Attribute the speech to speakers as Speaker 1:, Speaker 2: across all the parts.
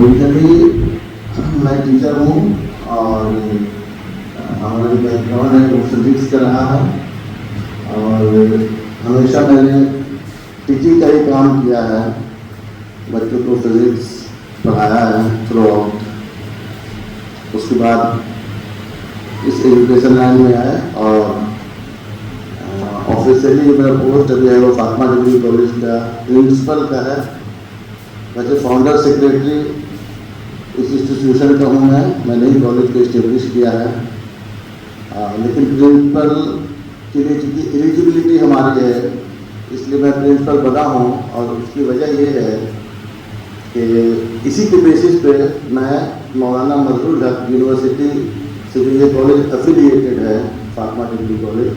Speaker 1: Originally मैं teacher हूँ और हमारा जो बैकग्राउंड है वो फिजिक्स का रहा है और हमेशा मैंने टीचिंग का ही काम किया है, बच्चों को फिजिक्स पढ़ाया है थ्रू आउट। उसके बाद इस एजुकेशन लाइन में आया और ऑफिशियली जो मेरा पोस्ट अभी है वो फातिमा डिग्री कॉलेज का प्रिंसिपल का है। वैसे फाउंडर सेक्रेटरी इस इंस्टीट्यूशन का हूँ मैं नई कॉलेज को इस्टेब्लिश किया है, लेकिन प्रिंसिपल के लिए चूँकि एलिजिबिलिटी हमारी है इसलिए मैं प्रिंसिपल बना हूँ। और उसकी वजह ये है कि इसी के बेसिस पे मैं मौलाना मजरूल हक यूनिवर्सिटी से जो ये कॉलेज एफिलिएटेड है फातिमा डिग्री कॉलेज,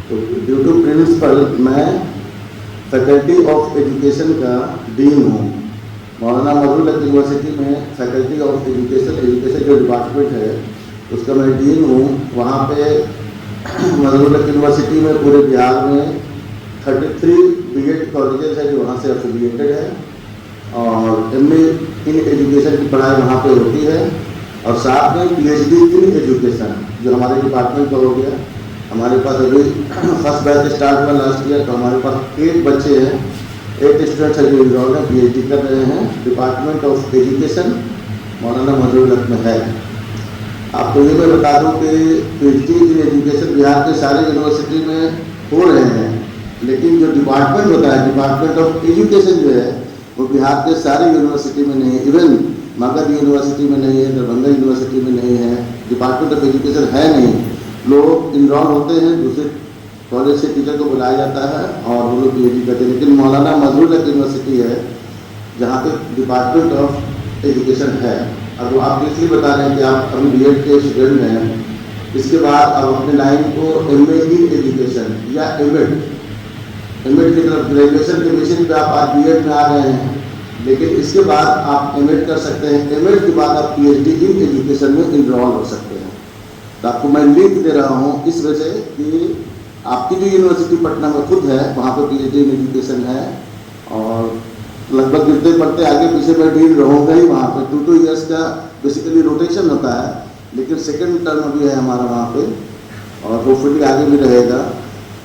Speaker 1: तो ड्यू टू प्रिंसिपल मैं फैकल्टी ऑफ एजुकेशन का डीन हूँ। मौलाना मजरूल हक यूनिवर्सिटी में फैकल्टी ऑफ एजुकेशन जो डिपार्टमेंट है उसका मैं डीन हूँ। वहाँ पे मजरूल हक यूनिवर्सिटी में पूरे बिहार में 33 बीएड कॉलेजेस है जो वहाँ से एफिलिएटेड है और एमए इन एजुकेशन की पढ़ाई वहाँ पे होती है और साथ में पीएचडी इन एजुकेशन जो हमारे डिपार्टमेंट का हो गया। हमारे पास अभी फर्स्ट बैच स्टार्ट हुआ लास्ट ईयर, तो हमारे पास 8 बच्चे हैं, 8 स्टूडेंट्स हैं जो इनरोल्ड हैं, पीएचडी कर रहे हैं डिपार्टमेंट ऑफ एजुकेशन मौलाना मजरूल हक में है। आपको ये मैं बता दूं कि पीएचडी इन एजुकेशन बिहार के सारे यूनिवर्सिटी में हो रहे हैं, लेकिन जो डिपार्टमेंट होता है डिपार्टमेंट ऑफ एजुकेशन जो है वो बिहार के सारे यूनिवर्सिटी में नहीं है। इवन मगध यूनिवर्सिटी में नहीं है, दरभंगा यूनिवर्सिटी में नहीं है, डिपार्टमेंट ऑफ एजुकेशन है नहीं। लोग इनरोल होते हैं, दूसरे कॉलेज से टीचर को बुलाया जाता है और वो लोग पीएचडी करते हैं, लेकिन मौलाना मजरूल हक यूनिवर्सिटी है जहाँ पे डिपार्टमेंट ऑफ एजुकेशन है। अब वो आप इसलिए बता रहे हैं कि आप अभी बीएड के स्टूडेंट हैं, इसके बाद आप अपने लाइन को एमए इन एजुकेशन या एमएड की तरफ ग्रेजुएशन के बेसिस पे आप आज बीएड में आ रहे हैं, लेकिन इसके बाद आप एमएड कर सकते हैं। एमएड के बाद आप पीएचडी इन एजुकेशन में इनरोल हो सकते हैं। तो आपको मैं लिंक दे रहा हूँ इस वजह कि आपकी जो यूनिवर्सिटी पटना में खुद है वहाँ पर पीएचडी इन एजुकेशन है और लगभग गिरते पड़ते आगे पीछे मैं डीन रहूँगा ही। वहाँ पे 2 ईयर्स का बेसिकली रोटेशन होता है, लेकिन सेकेंड टर्म भी है हमारा वहाँ पे और होपफुली आगे भी रहेगा।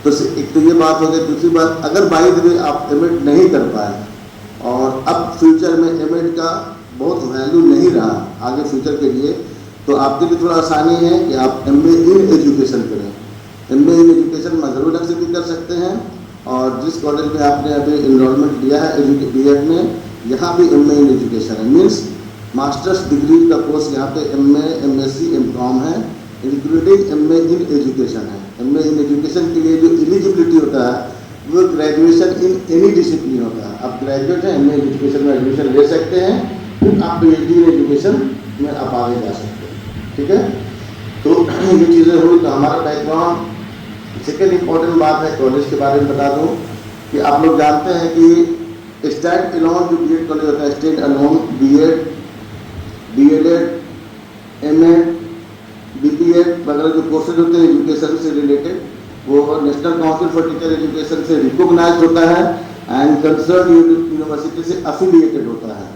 Speaker 1: तो एक तो ये बात हो गई। दूसरी बात, अगर बाई द वे आप एमएड नहीं कर पाए और अब फ्यूचर में एमएड का बहुत वैल्यू नहीं रहा आगे फ्यूचर के लिए, तो आपके लिए थोड़ा आसानी है कि आप एमए इन एजुकेशन करें। एमए इन एजुकेशन मजरूल हक से भी कर सकते हैं और जिस कॉलेज में आपने अभी इनरोलमेंट लिया है बीएड में, यहाँ भी एमए इन एजुकेशन है। मीन्स मास्टर्स डिग्री का कोर्स यहाँ पे एमए, एमएससी, एमकॉम है, इंक्लूडिंग एमए इन एजुकेशन है। एमए इन एजुकेशन के लिए जो एलिजिबिलिटी होता है वो ग्रेजुएशन इन एनी डिसिप्लिन होता है। आप ग्रेजुएट हैं, एमए एजुकेशन में एडमिशन ले सकते हैं, फिर आप पीएचडी इन एजुकेशन में आप आगे जा सकते हैं। ठीक है, तो ये चीज़ें हुई। तो हमारा बैकग्राउंड। सेकेंड इम्पॉर्टेंट बात है कॉलेज के बारे में बता दूं कि आप लोग जानते हैं कि स्टैंड अलोन जो बीएड कॉलेज होता है, stand alone BEd, DElEd, MEd, BPEd वगैरह जो कोर्सेज होते हैं एजुकेशन से रिलेटेड, वो national council for teacher education से रिकॉग्नाइज्ड होता है एंड कंसर्न यूनिवर्सिटी से एफिलिएटेड होता है।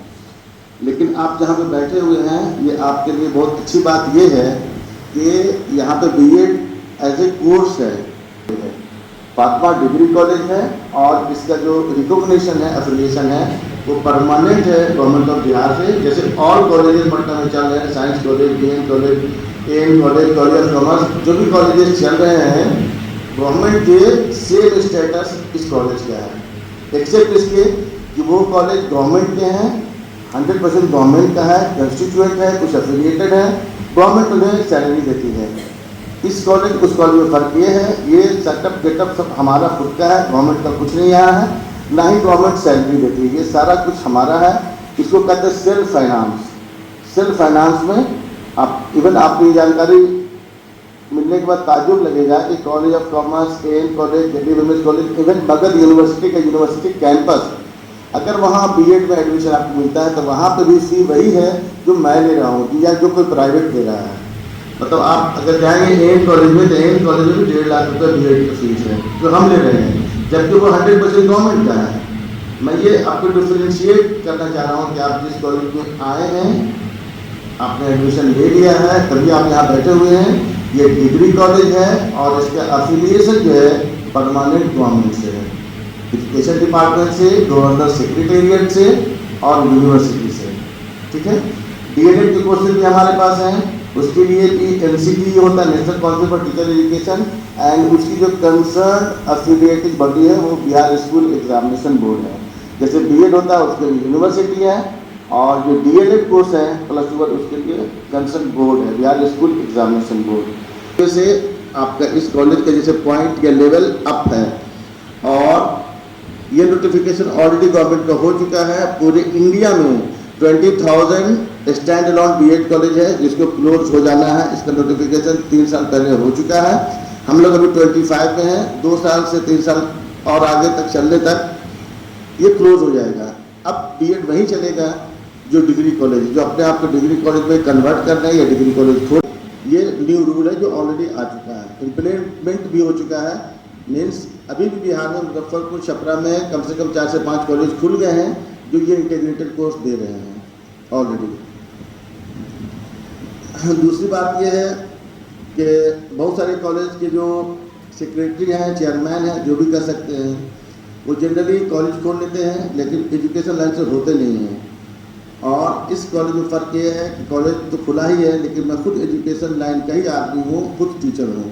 Speaker 1: लेकिन आप जहाँ पे बैठे हुए हैं, ये आपके लिए बहुत अच्छी बात ये है कि यहाँ पे बीएड एज ए कोर्स है, फातिमा डिग्री कॉलेज है और इसका जो रिकॉग्निशन है, एफिलिएशन है, वो परमानेंट है गवर्नमेंट ऑफ बिहार से। जैसे ऑल कॉलेजेस पटना में चल रहे हैं, science college, BN college, AN college, college of commerce, जो भी कॉलेजेस चल रहे हैं, गवर्नमेंट के सेम स्टेटस इस कॉलेज का है, एक्सेप्ट इसके कि वो कॉलेज गवर्नमेंट के हैं, 100% गवर्नमेंट का है, कंस्टिट्यूएंट है, कुछ एफिलिएटेड है, गवर्नमेंट उन्हें सैलरी देती है। इस कॉलेज उस कॉलेज में फ़र्क ये है, ये सेटअप गेटअप सब हमारा खुद का है, गवर्नमेंट का कुछ नहीं आया है, ना ही गवर्नमेंट सैलरी देती है, ये सारा कुछ हमारा है। इसको कहते हैं सेल्फ फाइनेंस। सेल्फ फाइनेंस में आप इवन आपको ये जानकारी मिलने के बाद ताजुब लगेगा कि college of commerce, AN college, Delhi women's college, even Magadh university का यूनिवर्सिटी कैंपस, अगर वहाँ बीएड में एडमिशन आपको मिलता है तो वहाँ पे भी फी वही है जो मैं ले रहा हूँ या जो कोई प्राइवेट दे रहा है। मतलब आप अगर जाएंगे एएन कॉलेज में तो एएन कॉलेज में भी 1.5 लाख रुपये बीएड की फीस है जो हम ले रहे हैं, जबकि वो 100% गवर्नमेंट का है। मैं ये आपको डिफ्रेंशिएट करना चाह रहा हूँ कि आप जिस कॉलेज में आए हैं, आपने एडमिशन ले लिया है, तभी आप यहाँ बैठे हुए हैं। ये डिग्री कॉलेज है और इसका एफिलिएशन जो है परमानेंट गवर्नमेंट से है, एजुकेशन डिपार्टमेंट से, गवर्नर सेक्रेटेरिएट से और यूनिवर्सिटी से। ठीक है। डीएलएड के कोर्सेज भी हमारे पास हैं। उसके लिए भी एनसीटी होता है, national council for teacher education, and उसकी जो कंसर्न एफिलिएटिंग बॉडी है वो बिहार स्कूल एग्जामिनेशन बोर्ड है। जैसे बीएड होता है उसके लिए यूनिवर्सिटी है, और जो डीएलएड कोर्स है +2 उसके लिए कंसर्न बोर्ड है, बिहार स्कूल एग्जामिनेशन बोर्ड। जैसे आपका इस कॉलेज का जैसे पॉइंट या लेवल अप है, और ये नोटिफिकेशन ऑलरेडी गवर्नमेंट का हो चुका है। पूरे इंडिया में 20,000 स्टैंड अलोन बीएड कॉलेज है जिसको क्लोज हो जाना है। इसका नोटिफिकेशन 3 साल पहले हो चुका है। हम लोग अभी 25 में हैं, 2 साल से 3 साल और आगे तक चलने तक ये क्लोज हो जाएगा। अब बीएड वहीं चलेगा जो डिग्री कॉलेज, जो अपने आप को डिग्री कॉलेज में कन्वर्ट कर रहे हैं या डिग्री कॉलेज खोल, ये न्यू रूल है जो ऑलरेडी आ चुका है, इम्प्लीमेंट भी हो चुका है। मीन्स अभी भी बिहार में मुजफ्फरपुर, छपरा में कम से कम 4 से 5 कॉलेज खुल गए हैं जो ये इंटीग्रेटेड कोर्स दे रहे हैं ऑलरेडी। दूसरी बात ये है कि बहुत सारे कॉलेज के जो सेक्रेटरी हैं, चेयरमैन हैं, जो भी कर सकते हैं, वो जनरली कॉलेज खोल लेते हैं लेकिन एजुकेशन लाइन से होते नहीं हैं। और इस कॉलेज में फ़र्क ये है कि कॉलेज तो खुला ही है लेकिन मैं खुद एजुकेशन लाइन का ही आदमी हूँ, खुद टीचर हूँ,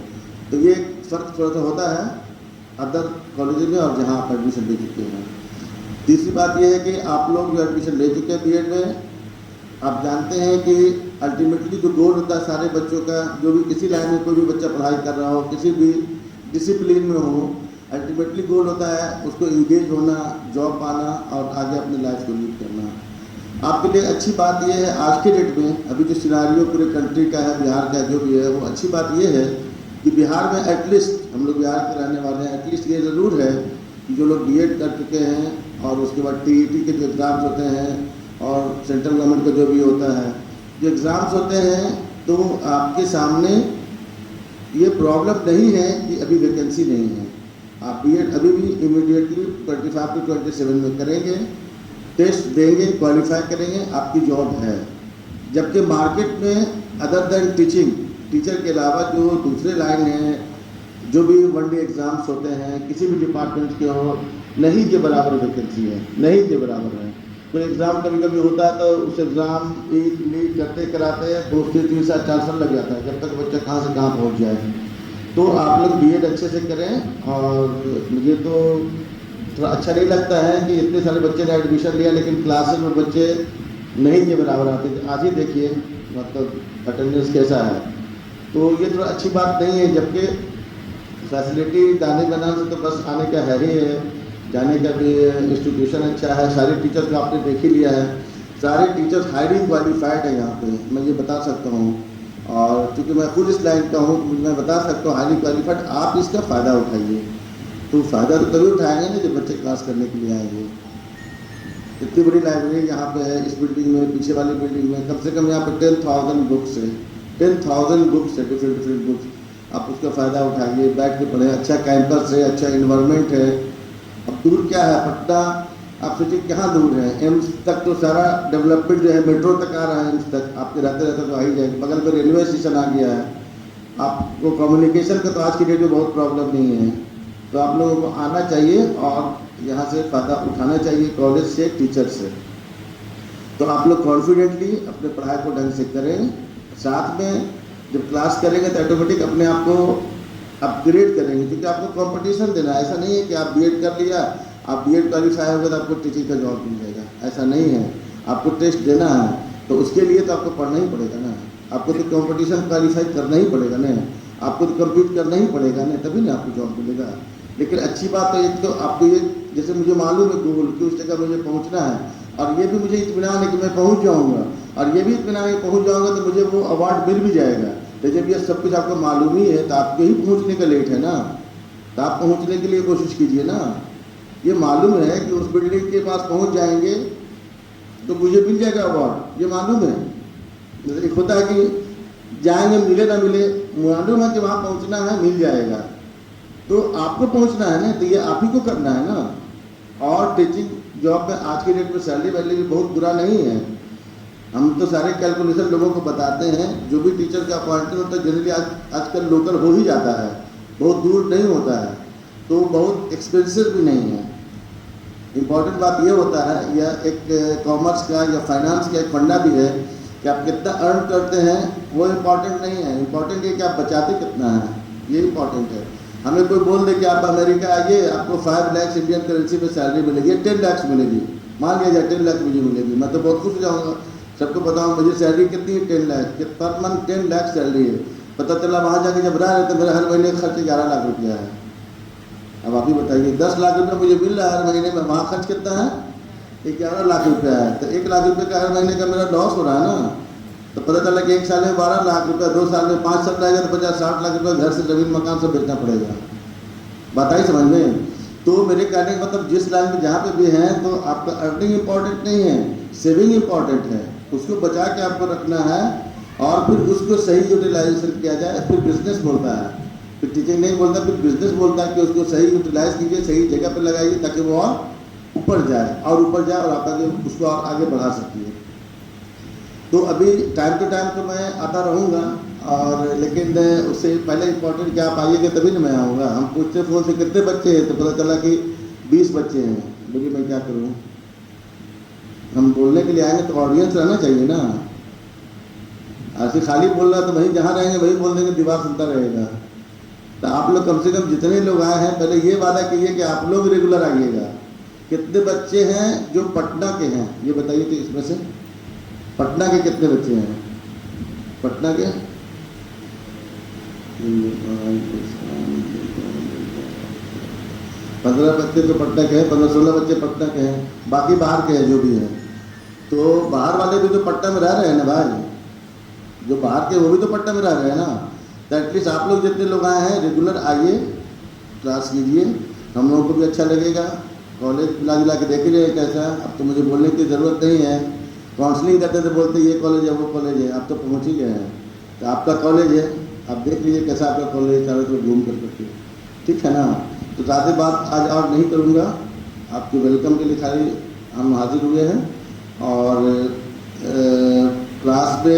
Speaker 1: तो ये फ़र्क थोड़ा सा होता है अदर कॉलेज में और जहाँ आप एडमिशन ले चुके हैं। तीसरी बात यह है कि आप लोग जो एडमिशन ले चुके हैं बीएड में, आप जानते हैं कि अल्टीमेटली जो गोल होता है सारे बच्चों का, जो भी किसी लाइन में कोई भी बच्चा पढ़ाई कर रहा हो, किसी भी डिसिप्लिन में हो, अल्टीमेटली गोल होता है उसको इंगेज होना, जॉब पाना और आगे अपनी लाइफ को लीड करना। आपके लिए अच्छी बात यह है आज के डेट में, अभी जो सिनारियो पूरे कंट्री का है, बिहार का जो भी है, वो अच्छी बात यह है कि बिहार में एटलीस्ट, हम लोग बिहार के रहने वाले हैं, एटलीस्ट ये ज़रूर है कि जो लोग बीएड कर चुके हैं और उसके बाद टीईटी के जो एग्ज़ाम्स होते हैं और सेंट्रल गवर्नमेंट का जो भी होता है, जो एग्ज़ाम्स होते हैं, तो आपके सामने ये प्रॉब्लम नहीं है कि अभी वैकेंसी नहीं है। आप बीएड अभी भी इमीडिएटली 25 to 27 में करेंगे, टेस्ट देंगे, क्वालिफाई करेंगे, आपकी जॉब है। जबकि मार्केट में अदर देन टीचिंग, टीचर के अलावा जो दूसरे लाइन हैं, जो भी वन डे एग्ज़ाम्स होते हैं, किसी भी डिपार्टमेंट के हो, नहीं के बराबर वैकेंसी है, नहीं के बराबर है। कोई एग्ज़ाम कभी कभी होता है तो उस एग्ज़ाम लीड करते कराते 2 से 3 साल 4 साल लग जाता है, जब तक बच्चा कहाँ से कहाँ पहुँच जाए। तो आप लोग बीएड अच्छे से करें। और मुझे तो थोड़ा अच्छा नहीं लगता है कि इतने सारे बच्चे ने एडमिशन लिया लेकिन क्लासेस में बच्चे नहीं के बराबर आते। आज ही देखिए मतलब अटेंडेंस कैसा है, तो ये थोड़ा अच्छी बात नहीं है। जबकि फैसिलिटी दाने बनाने से तो बस आने का है ही है, जाने का भी इंस्टीट्यूशन अच्छा है, सारे टीचर्स को आपने देख ही लिया है, सारे टीचर्स हाईली क्वालिफाइड है यहाँ पे, मैं ये बता सकता हूँ। और क्योंकि मैं खुद इस लाइन का हूँ, मैं बता सकता हूँ हाईली क्वालिफाइड। आप इसका फ़ायदा उठाइए, तो फ़ायदा तो तभी उठाएंगे ना जब बच्चे क्लास करने के लिए आएंगे। इतनी बड़ी लाइब्रेरी यहाँ पे है, इस बिल्डिंग में, पीछे वाली बिल्डिंग में कम से कम यहाँ पे 10,000 बुक्स है, 10,000 बुक्स है, डिफरेंट बुक्स। आप उसका फ़ायदा उठाइए, बैठ के पढ़ें, अच्छा कैंपस है, अच्छा इन्वायरमेंट है। अब दूर क्या है, पटना आप सोचिए कहाँ दूर है, एम्स तक तो सारा डेवलपमेंट जो है, मेट्रो तक आ रहा है, एम्स तक आपके रहते रहते तो आ ही जाएगा, बगल में रेलवे स्टेशन आ गया है। आपको कम्युनिकेशन का तो आज की डेट में बहुत प्रॉब्लम नहीं है, तो आप लोगों को आना चाहिए और यहाँ से फ़ायदा उठाना चाहिए, कॉलेज से, टीचर से। तो आप लोग कॉन्फिडेंटली अपने पढ़ाई को ढंग से करें, साथ में जब क्लास करेंगे तो ऑटोमेटिक अपने आप को अपग्रेड करेंगे, क्योंकि आपको कंपटीशन देना है। ऐसा नहीं है कि आप बीएड कर लिया, आप बीएड क्वालिफाई हो गए तो आपको टीचिंग का जॉब मिल जाएगा, ऐसा नहीं है। आपको टेस्ट देना है तो उसके लिए तो आपको पढ़ना ही पड़ेगा ना, आपको तो कंपटीशन क्वालिफाई करना ही पड़ेगा ना, आपको तो कम्पीट करना ही पड़ेगा ना, तभी ना आपको जॉब मिलेगा। लेकिन अच्छी बात तो एक तो आपको ये, जैसे मुझे मालूम है गोल कि उस जगह मुझे पहुँचना है, और ये भी मुझे इत्मीनान है कि मैं पहुँच जाऊँगा, और ये भी इत्मीनान है पहुँच जाऊँगा तो मुझे वो अवार्ड मिल भी जाएगा। तो जब ये सब कुछ आपको मालूम ही है तो आपके ही पहुँचने का लेट है ना, तो आप पहुँचने के लिए कोशिश कीजिए ना। ये मालूम है कि उस बिल्डिंग के पास पहुँच जाएंगे तो मुझे मिल जाएगा अवार्ड, ये मालूम है। जैसे एक होता है कि जाएंगे मिले ना मिले, मालूम है कि वहाँ पहुँचना है, मिल जाएगा, तो आपको पहुँचना है ना, तो ये आप ही को करना है ना। और टीचिंग जॉब में आज की डेट में सैलरी वैल्यू भी बहुत बुरा नहीं है। हम तो सारे कैलकुलेशन लोगों को बताते हैं। जो भी टीचर का अपॉइंटमेंट होता है जनरली आजकल लोकल हो ही जाता है, बहुत दूर नहीं होता है, तो बहुत एक्सपेंसिव भी नहीं है। इम्पॉर्टेंट बात ये होता है, यह एक कॉमर्स का या फाइनेंस का एक फंडा भी है कि आप कितना अर्न करते हैं वो इम्पॉर्टेंट नहीं है। इम्पॉर्टेंट ये कि आप बचाते कितना है, ये इम्पॉर्टेंट है। हमें कोई बोल दे कि आप अमेरिका आइए, आपको 5 लाख इंडियन करेंसी में सैलरी मिलेगी, 10 लाख मिलेगी, मान लिया जाए 10 लाख मुझे मिलेगी, मैं तो बहुत खुश हो जाऊँगा। सबको बताऊँ मुझे सैलरी कितनी है, 10 lakh, per month 10 lakh salary है। पता चला वहाँ जाके जब रहा है तो मेरा हर महीने खर्च 11 लाख रुपया है। अब आप ही बताइए, 10 लाख रुपया मुझे मिल रहा है हर महीने में, वहाँ खर्च कितना है, 11 लाख रुपया है। तो 1 लाख रुपये का हर महीने का मेरा लॉस हो रहा है ना। तो पता चला कि 1 साल में 12 लाख रुपया, 2 साल में 5 साल रहेगा तो 50-60 लाख रुपया घर से ज़मीन मकान सब बेचना पड़ेगा। बात आई समझ में? तो मेरे कहने का मतलब जिस लाइन में जहाँ पे भी हैं तो आपका अर्निंग इम्पॉर्टेंट नहीं है, सेविंग इम्पॉर्टेंट है। उसको बचा के आपको रखना है और फिर उसको सही यूटिलाइजेशन किया जाए। फिर बिजनेस बोलता है, फिर टीचिंग नहीं बोलता, फिर बिजनेस बोलता है कि उसको सही यूटिलाइज कीजिए, सही जगह पर लगाइए ताकि वो और ऊपर जाए और आप आगे उसको और आगे बढ़ा सकती है। तो अभी टाइम टू टाइम तो मैं आता रहूँगा, और लेकिन उससे पहले इम्पोर्टेंट क्या आप आइएगा तभी ना मैं आऊँगा। हम पूछते फ़ोन से कितने बच्चे हैं, तो पता चला कि 20 बच्चे हैं। बोलिए मैं क्या करूँ, हम बोलने के लिए आएंगे तो ऑडियंस रहना चाहिए ना। ऐसे खाली बोल रहा है तो वहीं जहाँ रहेंगे वहीं बोल देंगे, दीवार सुनता रहेगा। तो आप लोग कम से कम जितने लोग आए हैं पहले ये वादा कीजिए कि आप लोग रेगुलर आइएगा। कितने बच्चे हैं जो पटना के हैं ये बताइए, कि इसमें से पटना के कितने बच्चे हैं? पटना के 15 बच्चे तो पटना के हैं, 15-16 बच्चे पटना के हैं, बाकी बाहर के हैं जो भी हैं। तो बाहर वाले भी तो पटना में रह रहे हैं ना भाई, जो बाहर के वो भी तो पटना में रह रहे हैं ना। तो एटलीस्ट आप लोग जितने लोग आए हैं रेगुलर आइए, क्लास लीजिए, हम लोगों को भी अच्छा लगेगा। कॉलेज मिला के देख ही रहे कैसा। अब तो मुझे बोलने की ज़रूरत नहीं है, काउंसलिंग करते थे बोलते ये कॉलेज है वो कॉलेज है, आप तो पहुँच ही गए हैं। तो आपका कॉलेज है, आप देख लीजिए कैसा आपका कॉलेज, चारों तरफ घूम कर करके, ठीक है ना। तो ज़्यादा बात आज और नहीं करूँगा, आपके वेलकम के लिए खाली हम हाजिर हुए हैं। और क्लास पे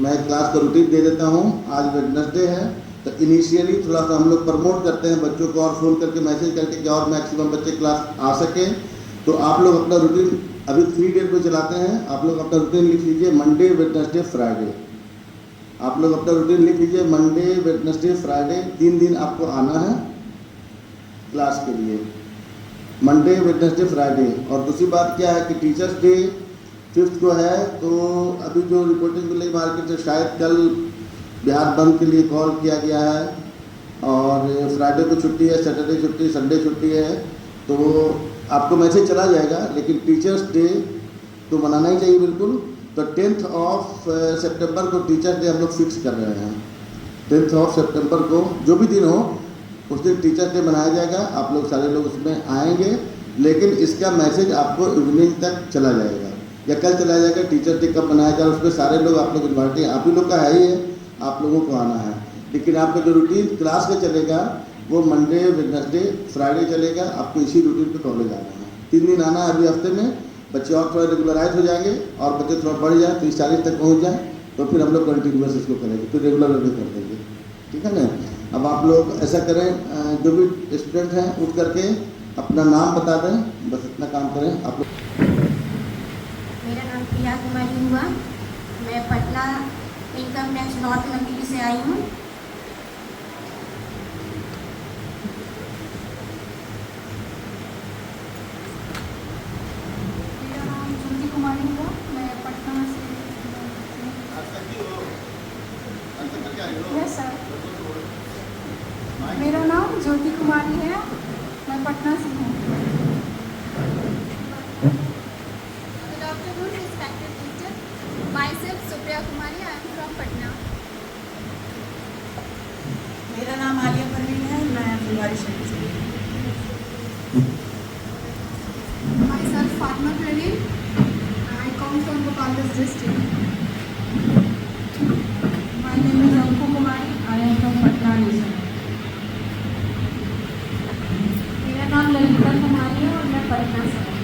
Speaker 1: मैं क्लास का रूटीन दे देता हूँ। आज वेडनेसडे है तो इनिशियली थोड़ा सा हम लोग प्रमोट करते हैं बच्चों को, और फ़ोन करके मैसेज करके कि और मैक्सिमम बच्चे क्लास आ सकें। तो आप लोग अपना रूटीन अभी 3 डेट पे चलाते हैं, आप लोग अपना रूटीन लिख लीजिए, मंडे वेडनेसडे फ्राइडे। आप लोग अपना रूटीन लिख लीजिए, मंडे वेडनेसडे फ्राइडे, 3 दिन आपको आना है क्लास के लिए, मंडे वेडनेसडे फ्राइडे। और दूसरी बात क्या है कि टीचर्स डे 5th को है, तो अभी जो रिपोर्टिंग मिली मार्केट से शायद कल बिहार बंद के लिए कॉल किया गया है, और फ्राइडे को छुट्टी है, सैटरडे छुट्टी, संडे छुट्टी है। तो आपको मैसेज चला जाएगा, लेकिन टीचर्स डे तो मनाना ही चाहिए बिल्कुल। तो 10th ऑफ सितंबर को टीचर्स डे हम लोग फिक्स कर रहे हैं। 10th ऑफ सितंबर को जो भी दिन हो उस दिन टीचर्स डे मनाया जाएगा। आप लोग सारे लोग उसमें आएंगे, लेकिन इसका मैसेज आपको इवनिंग तक चला जाएगा या कल चला जाएगा। टीचर्स डे कब मनाया जाएगा उसमें सारे लोग आप लोग इन्वाइट हैं, आप ही लोग का है ही है, आप लोगों को आना है। लेकिन आपका जो रूटीन क्लास का चलेगा वो मंडे वेडनेसडे फ्राइडे चलेगा, आपको इसी रूटीन पे कॉलेज आना है। 3 दिन आना है अभी हफ्ते में, बच्चे और थोड़ा रेगुलराइज हो जाएंगे और बच्चे थोड़ा बढ़ जाए 30-40 तक पहुँच जाए, तो फिर हम लोग कंटिन्यूस इसको करेंगे, फिर रेगुलर भी कर देंगे, ठीक है ना। अब आप लोग ऐसा करें, जो भी स्टूडेंट हैं उठ करके अपना नाम बता दें, बस इतना काम करें आप लोग।
Speaker 2: मेरा नाम प्रिया कुमारी हुआ, मैं पटना इनकम टैक्स नॉर्थ मंदिर से आई हूँ।
Speaker 3: मेरा नाम ज्योति कुमारी हुआ, मैं पटना से। यस सर, मेरा नाम ज्योति कुमारी है, मैं पटना से हूँ।
Speaker 4: Good afternoon, respected teacher. Myself Supriya Kumari. I am from Patna.
Speaker 5: मेरा नाम आलिया परवीन है, मैं फुलवारी शरीफ से।
Speaker 3: Myself Fatma Praveen, I come from Gopalganj district. My name is Anku Kumari, I am from Patna region.
Speaker 2: मेरा नाम ललिता कुमारी है और मैं पटना से हूँ।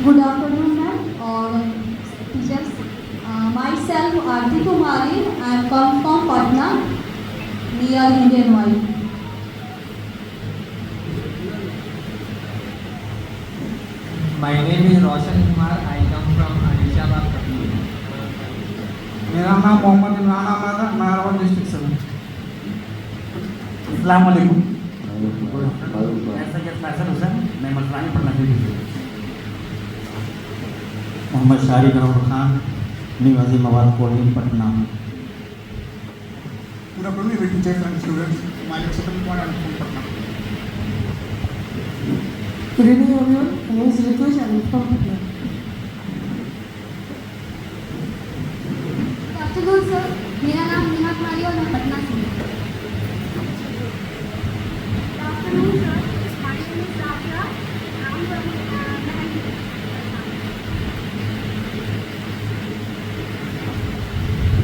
Speaker 6: Good afternoon, ma'am, or teachers. Myself, Aarti Kumari. I am come from Patna, near Indian Oil.
Speaker 7: My name is Roshan Kumar. I come from Anishabad, Patna.
Speaker 8: मेरा नाम मोहम्मद इमरान अहमद है, नाहरवाल डिस्ट्रिक्ट से हूँ। अस्सलाम वालेकुम।
Speaker 9: सैयद फैसल हुसैन, मैं मलसानी पढ़ना शुरू मोहम्मद शारी गरौर खान, निवासी मवाद colony Patna.
Speaker 8: Good afternoon, every teachers and students. My name is Satam Kumar. I am from Patna.
Speaker 6: Good evening, everyone. My name is Ritush. I am from Patna.
Speaker 2: Good afternoon sir, मेरा नाम नेहा कुमारी और मैं पटना से हूँ।
Speaker 4: Good afternoon, sir. My name is Rabia. I'm from Mehendipur, Patna.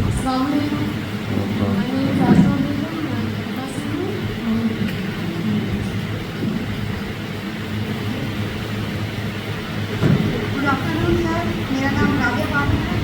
Speaker 6: Assalamu alaikum. My name is Asma Begum. I am Patna से हूँ।
Speaker 3: Good afternoon, sir. मेरा नाम राबिया बानो है।